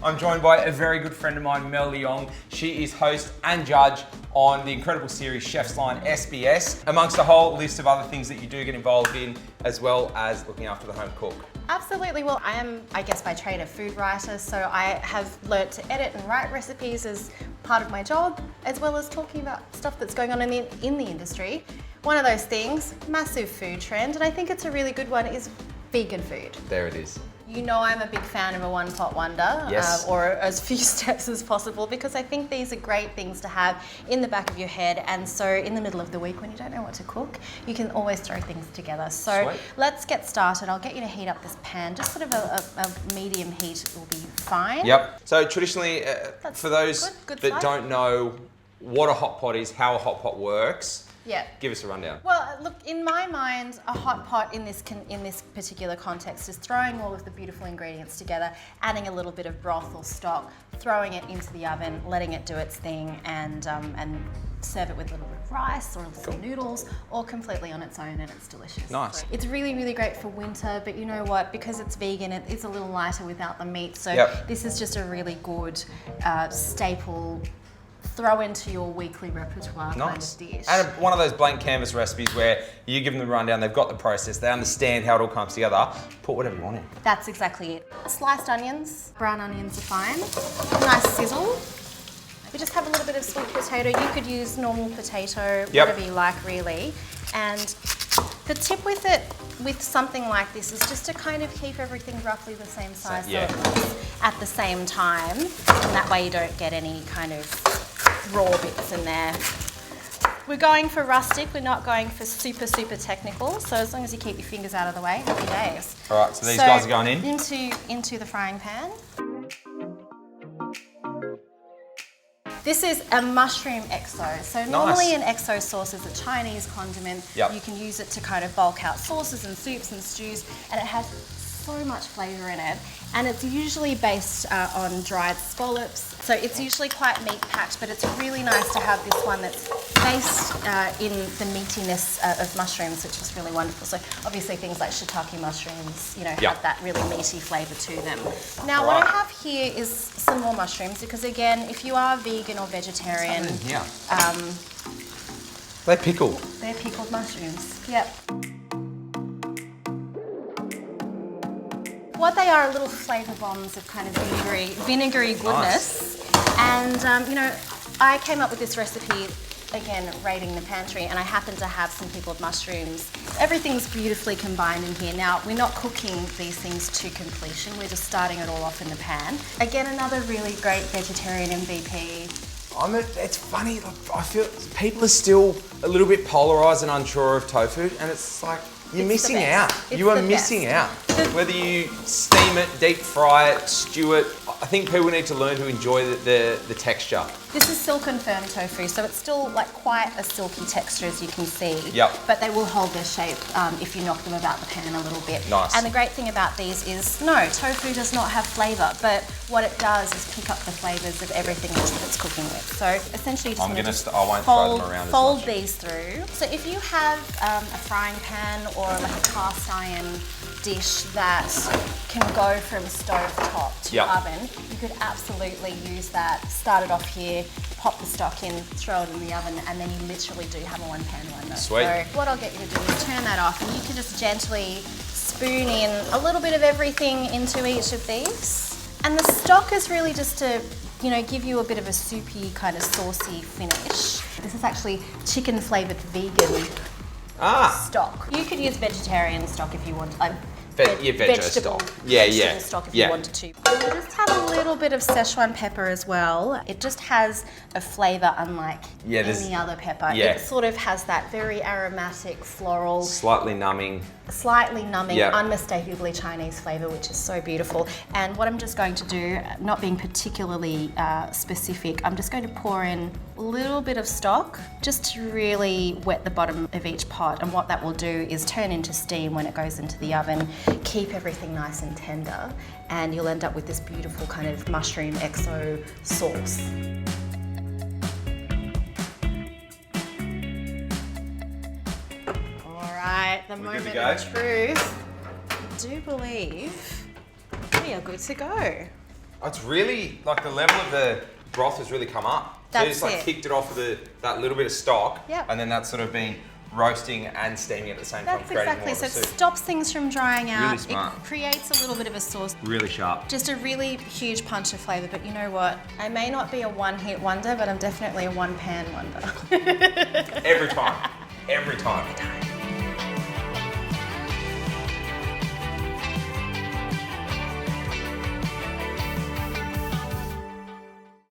I'm joined by a very good friend of mine, Mel Leong. She is host and judge on the incredible series Chef's Line SBS, amongst a whole list of other things that you do get involved in, as well as looking after the home cook. Absolutely. Well, I am, I guess, by trade a food writer, so I have learnt to edit and write recipes as part of my job, as well as talking about stuff that's going on in the industry. One of those things, massive food trend, and I think it's a really good one, is vegan food. There it is. You know I'm a big fan of a one-pot wonder, Yes. or as few steps as possible, because I think these are great things to have in the back of your head, and so in the middle of the week when you don't know what to cook, you can always throw things together. So Sweet. Let's get started. I'll get you to heat up this pan. Just sort of a medium heat will be fine. Yep. So traditionally, for those good that size. don't know what a hot pot is, how a hot pot works, Yeah. give us a rundown. Well, look, in my mind, a hot pot in this particular context is throwing all of the beautiful ingredients together, adding a little bit of broth or stock, throwing it into the oven, letting it do its thing, and serve it with a little bit of rice or some noodles, or completely on its own, and it's delicious. Nice. It's really, really great for winter, but you know what? Because it's vegan, it's a little lighter without the meat, so Yep. this is just a really good staple throw into your weekly repertoire kind Nice. of dish. And one of those blank canvas recipes where you give them the rundown, they've got the process, they understand how it all comes together. Put whatever you want in. That's exactly it. Sliced onions, brown onions are fine. Nice sizzle. We just have a little bit of sweet potato. You could use normal potato, Yep. whatever you like really. And the tip with it, with something like this, is just to kind of keep everything roughly the same size yeah. so it cooks at the same time. And that way you don't get any kind of raw bits in there. We're going for rustic, we're not going for super, super technical. So as long as you keep your fingers out of the way, happy days. All right, so these guys are going in? Into the frying pan. This is a mushroom XO. So normally an XO sauce is a Chinese condiment. Yep. You can use it to kind of bulk out sauces and soups and stews, and it has so much flavour in it. And it's usually based on dried scallops. So it's usually quite meat packed, but it's really nice to have this one that's based in the meatiness of mushrooms, which is really wonderful. So obviously things like shiitake mushrooms, you know, Yep. have that really meaty flavour to them. Now what I have here is some more mushrooms, because again, if you are vegan or vegetarian, Yeah. They pickle. they're pickled mushrooms. Yep. What they are little flavour bombs of kind of vinegary goodness. And, you know, I came up with this recipe, again, raiding the pantry, and I happened to have some pickled mushrooms. Everything's beautifully combined in here. Now, we're not cooking these things to completion. We're just starting it all off in the pan. Again, another really great vegetarian MVP. It's funny, I feel people are still a little bit polarised and unsure of tofu, and it's like, you're It's the missing best. out. It's You are the missing best. out. Whether you steam it, deep fry it, stew it, I think people need to learn to enjoy the texture. This is silken firm tofu, so it's still like quite a silky texture, as you can see. Yep. But they will hold their shape if you knock them about the pan a little bit. Nice. And the great thing about these is, no, tofu does not have flavour, but what it does is pick up the flavours of everything else that it's cooking with. So essentially, you just want to I won't throw them around as fold much. these through. So if you have a frying pan or like a cast iron dish that can go from stove top to Yep. oven, you could absolutely use that. Start it off here, pop the stock in, throw it in the oven, and then you literally do have a one pan wonder. Sweet. So what I'll get you to do is turn that off, and you can just gently spoon in a little bit of everything into each of these. And the stock is really just to, you know, give you a bit of a soupy kind of saucy finish. This is actually chicken flavoured vegan stock. You could use vegetarian stock if you want. vegetable stock. Yeah, vegetable stock if you wanted to. We'll just have a little bit of Szechuan pepper as well. It just has a flavour unlike any other pepper. Yeah. It sort of has that very aromatic, floral, Slightly numbing. unmistakably Chinese flavour, which is so beautiful. And what I'm just going to do, not being particularly specific, I'm just going to pour in a little bit of stock just to really wet the bottom of each pot. And what that will do is turn into steam when it goes into the oven, keep everything nice and tender, and you'll end up with this beautiful kind of mushroom XO sauce. The moment of truth. I do believe we are good to go. It's really, like the level of the broth has really come up. So you That's just like it. kicked it off with that little bit of stock. Yep. And then that's sort of been roasting and steaming at the same time, That's creating exactly. more So of a it soup. stops things from drying out. Really smart. It creates a little bit of a sauce. Really sharp. Just a really huge punch of flavour, but you know what? I may not be a one-hit wonder, but I'm definitely a one-pan wonder. Every time. Every time.